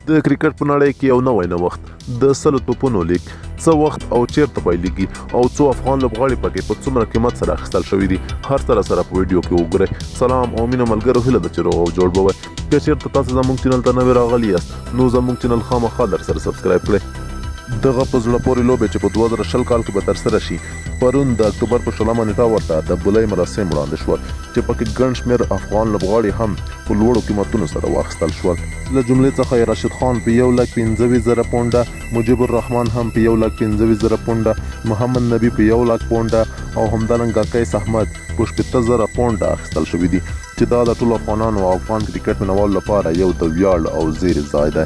د کرکټ په نړۍ کې یو نوی نوښت د 100 توپونو لیک څه وخت او چیرته پیلېږي او څو افغان لوبغاړي پکې په څومره قیمت سره اخیستل شوي دي هر څه سره په ویډیو کې وګورئ. سلام او مینه ملګرو، هیله ده چې روغ او جوړ به وئ. که چیرته تاسو زموږ چینل ته نوې راغلي یاست نو زموږ چینل خامخا در سره سبسکرایب کړئ. دغه په زړه پورې لوبې چې په 2020 کال کې به ترسره شي پرون د اکتوبر په 16 نیټه ورته د بلۍ مراسم وړاندې شول چې پکې ګڼ شمېر افغان لوبغاړي هم په لوړو قیمتونو سره واخیستل شول. له جملې څخه راشد خان په 1,25,000 پونډه، مجيب الرحمن هم په 1,25,000 پونډه، محمد نبی په 1,00,000 پونډه او همدارنګه قیس احمد په 70,000 پونډه اخیستل شوي دي چې دا د ټولو افغانانو او افغان کرکټ مینوالو لپاره یو د ویاړ او زیر ځای دی.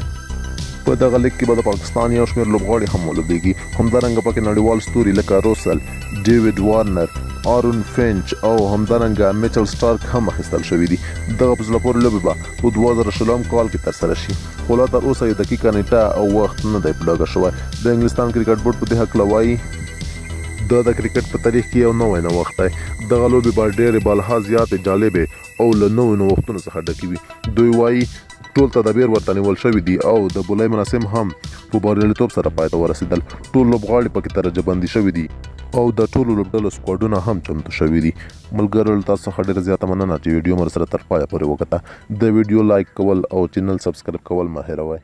په دغه لیګ کې به د پاکستان یو شمېر لوبغاړي هم ولوبېږي. همدارنګه پکې نړیوال ستوري لکه روسل، ډیوډ وارنر، آرون فینچ او همدارنګه میچل سټارک هم اخیستل شوي دي. دغه په زړه پورې لوبې به په 2020 کال کې ترسره شي خو لا تر اوسه یو دقیقه نیټه او وخت نه دی په ډاګه شوی. د انګلستان کرکټ بورډ په دې هکله وایي دا د کرکټ په تاریخ کې یو نوی نوښت دی. دغه لوبې به ډېرې بالها زیاتې جالبې او له نویو نوښتونو څخه ډکې وي. دوی وایي ټول تدابیر ورته نیول شوي دي او د بلۍ مراسم هم په بریالیتوب سره پای ته ورسېدل. ټول لوبغاړي پکې درجه بندي شوي دي او د ټولو لوبډلو سکواډونه هم چمتو شوي دي. ملګرو له تاسو څخه ډېره زیاته مننه چې ویډیو مر سره تر پایه پورې وکته. د ویډیو لایک کول او چینل سبسکرایب کول مه هېروئ.